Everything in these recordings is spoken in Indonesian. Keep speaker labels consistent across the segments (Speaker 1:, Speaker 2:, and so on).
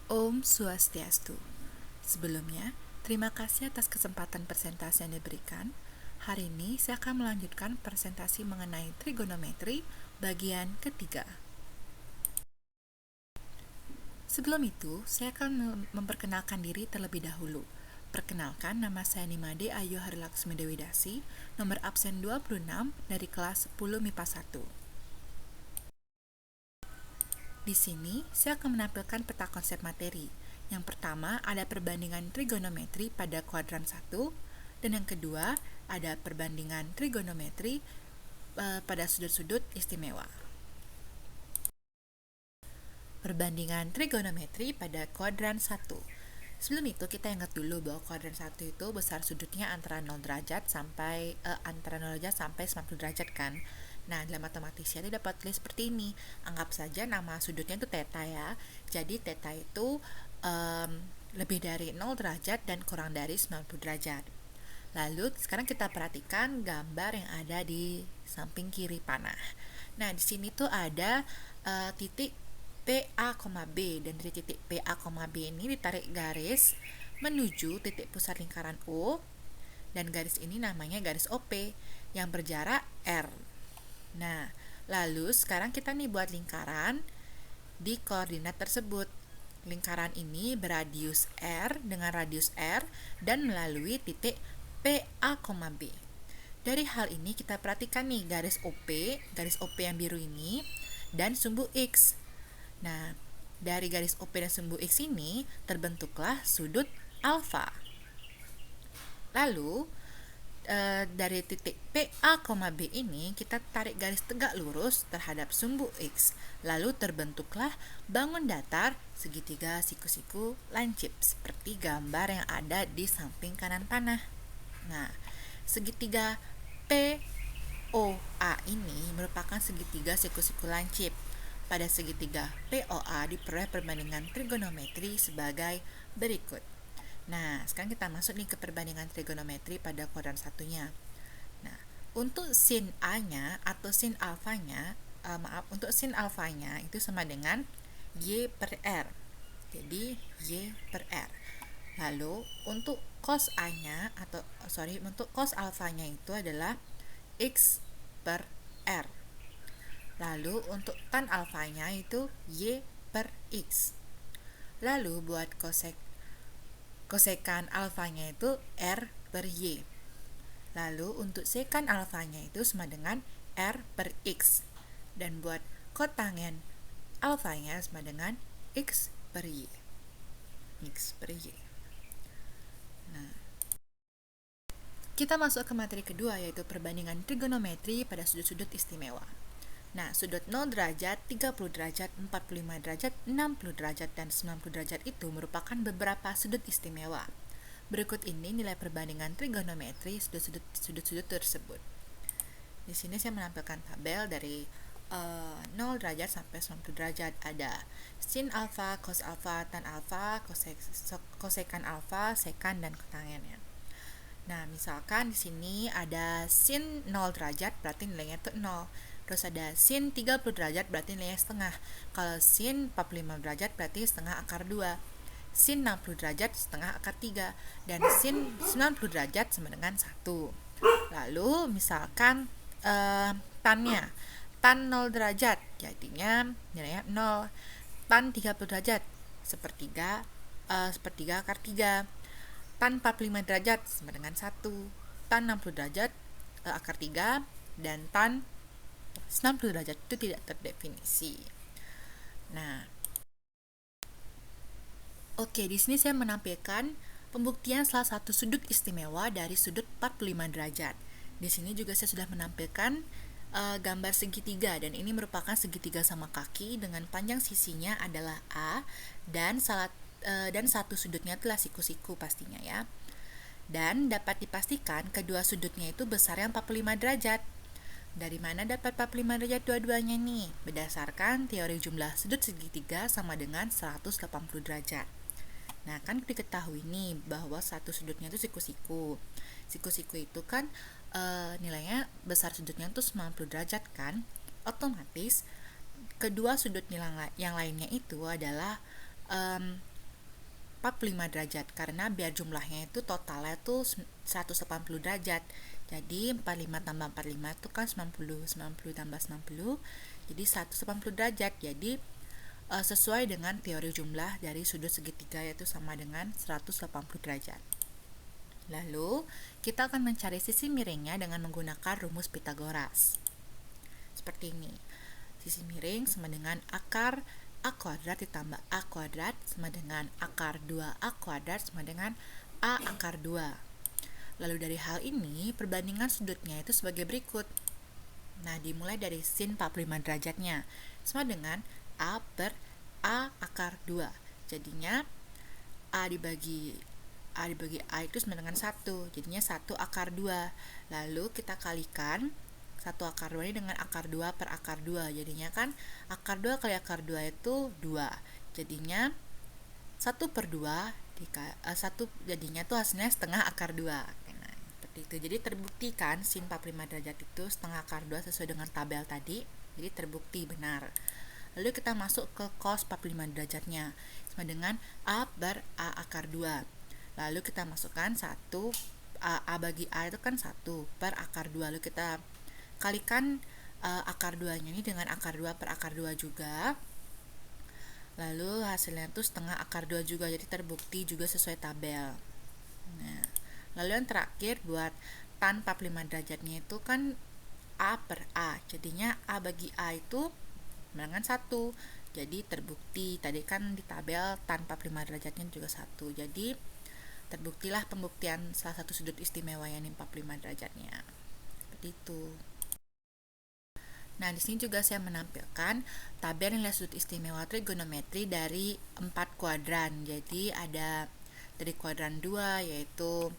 Speaker 1: Om Swastiastu. Sebelumnya, terima kasih atas kesempatan presentasi yang diberikan. Hari ini saya akan melanjutkan presentasi mengenai trigonometri bagian ketiga. Sebelum itu, saya akan memperkenalkan diri terlebih dahulu. Perkenalkan, nama saya Nimade Ayu Harilaksmi Dewi Dasi, nomor absen 26 dari kelas 10 MIPA 1. Di sini, saya akan menampilkan peta konsep materi. Yang pertama, ada perbandingan trigonometri pada kuadran 1, dan yang kedua, ada perbandingan trigonometri pada sudut-sudut istimewa. Perbandingan trigonometri pada kuadran 1. Sebelum itu, kita ingat dulu bahwa kuadran 1 itu besar sudutnya antara 0 derajat sampai 90 derajat kan. Nah, dalam matematisnya itu dapat tulis seperti ini. Anggap saja nama sudutnya itu theta ya. Jadi theta itu lebih dari 0 derajat dan kurang dari 90 derajat. Lalu sekarang kita perhatikan gambar yang ada di samping kiri panah. Nah, di sini tuh ada titik PA, B, dan dari titik PA, B ini ditarik garis menuju titik pusat lingkaran O, dan garis ini namanya garis OP yang berjarak R. Nah, lalu sekarang kita nih buat lingkaran di koordinat tersebut. Lingkaran ini beradius R dengan radius R dan melalui titik PA, B. Dari hal ini kita perhatikan nih garis OP yang biru ini, dan sumbu X. Nah, dari garis OP dan sumbu X ini terbentuklah sudut alfa. Lalu, dari titik PA, B ini kita tarik garis tegak lurus terhadap sumbu X. Lalu terbentuklah bangun datar segitiga siku-siku lancip seperti gambar yang ada di samping kanan panah. Nah, segitiga POA ini merupakan segitiga siku-siku lancip. Pada segitiga POA diperoleh perbandingan trigonometri sebagai berikut. Nah, sekarang kita masuk nih ke perbandingan trigonometri pada kuadran satunya. Nah, untuk sin A-nya atau sin alfanya, untuk sin alfanya itu sama dengan Y per R. Jadi, Y per R. Lalu, untuk cos A-nya untuk cos alfanya itu adalah X per R. Lalu untuk tan alfanya itu Y per X. Lalu buat kosekan alfanya itu R per Y. Lalu untuk sekan alfanya itu sama dengan R per X. Dan buat kotangen alfanya sama dengan X per Y. X per Y. Nah, kita masuk ke materi kedua, yaitu perbandingan trigonometri pada sudut-sudut istimewa. Nah, sudut 0 derajat, 30 derajat, 45 derajat, 60 derajat, dan 90 derajat itu merupakan beberapa sudut istimewa. Berikut ini nilai perbandingan trigonometri sudut-sudut tersebut. Di sini saya menampilkan tabel dari 0 derajat sampai 90 derajat. Ada sin alfa, cos alfa, tan alfa, kosekan alfa, sekan, dan kotangennya. Nah, misalkan di sini ada sin 0 derajat berarti nilainya itu 0. Terus ada sin 30 derajat berarti nilainya setengah. Kalau sin 45 derajat berarti setengah akar 2. Sin 60 derajat setengah akar 3. Dan sin 90 derajat sama dengan 1. Lalu misalkan tannya. Tan 0 derajat jadinya nilainya 0. Tan 30 derajat sepertiga akar 3. Tan 45 derajat sama dengan 1. Tan 60 derajat akar 3. Dan tan 90 derajat itu tidak terdefinisi. Nah, oke, di sini saya menampilkan pembuktian salah satu sudut istimewa dari sudut 45 derajat. Di sini juga saya sudah menampilkan gambar segitiga, dan ini merupakan segitiga sama kaki dengan panjang sisinya adalah A dan satu sudutnya adalah siku-siku pastinya ya. Dan dapat dipastikan kedua sudutnya itu besarnya 45 derajat. Dari mana dapat 45 derajat dua-duanya nih? Berdasarkan teori jumlah sudut segitiga sama dengan 180 derajat. Nah, kan diketahui nih bahwa satu sudutnya itu siku-siku. Siku-siku itu kan nilainya besar sudutnya itu 90 derajat kan? Otomatis kedua sudut yang lainnya itu adalah 45 derajat, karena biar jumlahnya itu totalnya tuh 180 derajat. Jadi 45 tambah 45 itu kan 90, 90 tambah 90 jadi 180 derajat. Jadi sesuai dengan teori jumlah dari sudut segitiga, yaitu sama dengan 180 derajat. Lalu kita akan mencari sisi miringnya dengan menggunakan rumus Pythagoras. Seperti ini. Sisi miring sama dengan akar A kuadrat ditambah A kuadrat sama dengan akar 2A kuadrat sama dengan A akar 2. Lalu dari hal ini, perbandingan sudutnya itu sebagai berikut. Nah, dimulai dari sin 45 derajatnya sama dengan A per A akar 2. Jadinya A dibagi A itu sama dengan 1. Jadinya 1 akar 2. Lalu kita kalikan 1 akar 2 ini dengan akar 2 per akar 2. Jadinya kan akar 2 kali akar 2 itu 2. Jadinya 1 per 2 jadinya tuh hasilnya setengah akar 2. Nah, seperti itu. Jadi terbukti kan sin 45 derajat itu setengah akar 2 sesuai dengan tabel tadi. Jadi terbukti benar. Lalu kita masuk ke cos 45 derajatnya sama dengan A per A akar 2. Lalu kita masukkan 1 A bagi A itu kan 1 per akar 2. Lalu kita kalikan akar 2-nya ini dengan akar 2 per akar 2 juga. Lalu hasilnya itu setengah akar 2 juga. Jadi terbukti juga sesuai tabel. Nah, lalu yang terakhir buat tan 45 derajatnya itu kan A per A. Jadinya A bagi A itu dengan 1. Jadi terbukti. Tadi kan di tabel tan 45 derajatnya juga 1. Jadi terbuktilah pembuktian salah satu sudut istimewa yang 45 derajatnya. Seperti itu. Nah, di sini juga saya menampilkan tabel nilai sudut istimewa trigonometri dari 4 kuadran. Jadi ada dari kuadran 2 yaitu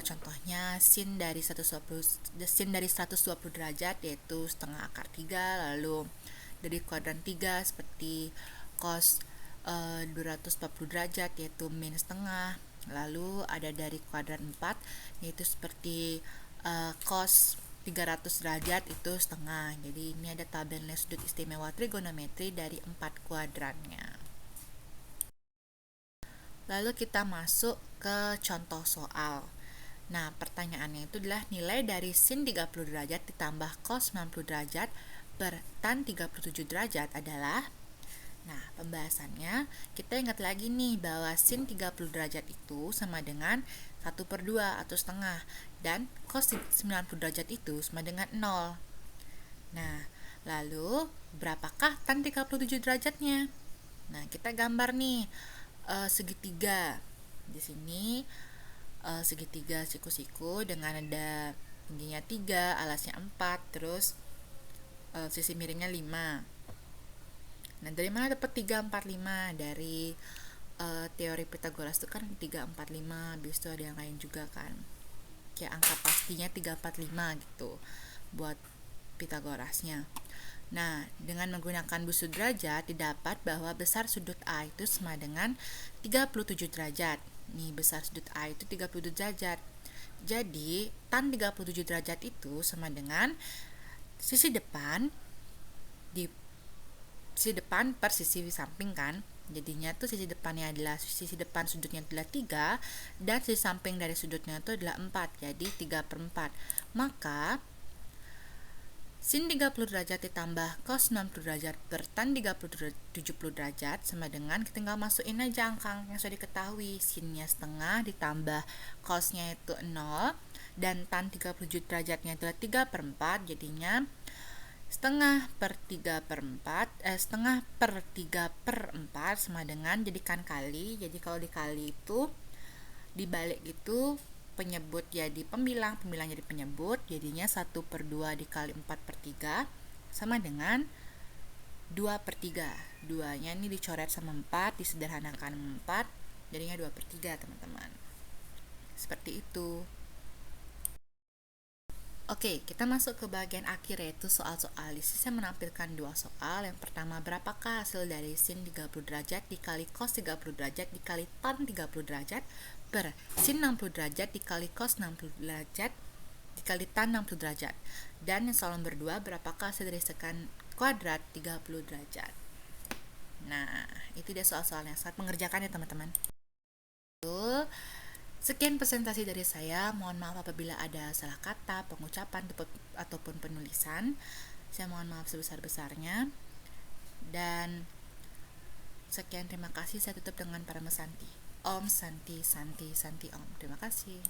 Speaker 1: contohnya sin dari 120 derajat yaitu setengah akar 3, lalu dari kuadran 3 seperti cos 240 derajat yaitu min setengah. Lalu ada dari kuadran 4 yaitu seperti cos 300 derajat itu setengah. Jadi ini ada tabel nilai sudut istimewa trigonometri dari 4 kuadrannya. Lalu kita masuk ke contoh soal. Nah, pertanyaannya itu adalah nilai dari sin 30 derajat ditambah cos 90 derajat per tan 37 derajat adalah. Nah, pembahasannya kita ingat lagi nih bahwa sin 30 derajat itu sama dengan 1 per 2 atau setengah, dan cos 90 derajat itu sama dengan 0. Nah, lalu berapakah tan 37 derajatnya? Nah, kita gambar nih segitiga. Di sini segitiga siku-siku dengan ada tingginya 3, alasnya 4, terus sisi miringnya 5. Nah, dari mana dapat 3, 4, 5? Dari teori Pythagoras itu kan 3, 4, 5. Habis itu ada yang lain juga kan. Kayak angka pastinya 3, 4, 5 gitu buat Pythagorasnya. Nah, dengan menggunakan busur derajat didapat bahwa besar sudut A itu sama dengan 37 derajat. Nih, besar sudut A itu 37 derajat. Jadi, tan 37 derajat itu sama dengan sisi depan per sisi samping kan. Jadinya tuh sisi depannya adalah sisi depan sudutnya adalah 3 dan sisi samping dari sudutnya itu adalah 4. Jadi 3 per 4. Maka sin 30 derajat ditambah cos 90 derajat per tan 70 derajat sama dengan, kita tinggal masukin aja angka yang sudah diketahui. Sinnya setengah ditambah cosnya itu 0 dan tan 37 derajatnya adalah 3 per 4. Jadinya setengah per 3 per 4 sama dengan, jadikan kali. Jadi kalau dikali itu dibalik gitu, penyebut jadi pembilang jadi penyebut. Jadinya 1 per 2 dikali 4 per 3 sama dengan 2 per 3. 2 nya ini dicoret sama 4, disederhanakan 4, jadinya 2 per 3 teman-teman. Seperti itu. Oke, kita masuk ke bagian akhir yaitu soal-soal. Di sini saya menampilkan 2 soal. Yang pertama, berapakah hasil dari sin 30 derajat dikali cos 30 derajat dikali tan 30 derajat per sin 60 derajat dikali cos 60 derajat dikali tan 60 derajat. Dan yang soal nomor 2, berapakah hasil dari sekan kuadrat 30 derajat. Nah, itu dia soal-soal yang sangat mengerjakan ya teman-teman. Sekian presentasi dari saya. Mohon maaf apabila ada salah kata, pengucapan, ataupun penulisan. Saya mohon maaf sebesar-besarnya. Dan sekian, terima kasih. Saya tutup dengan para mesanti. Om Santi Santi Santi Om. Terima kasih.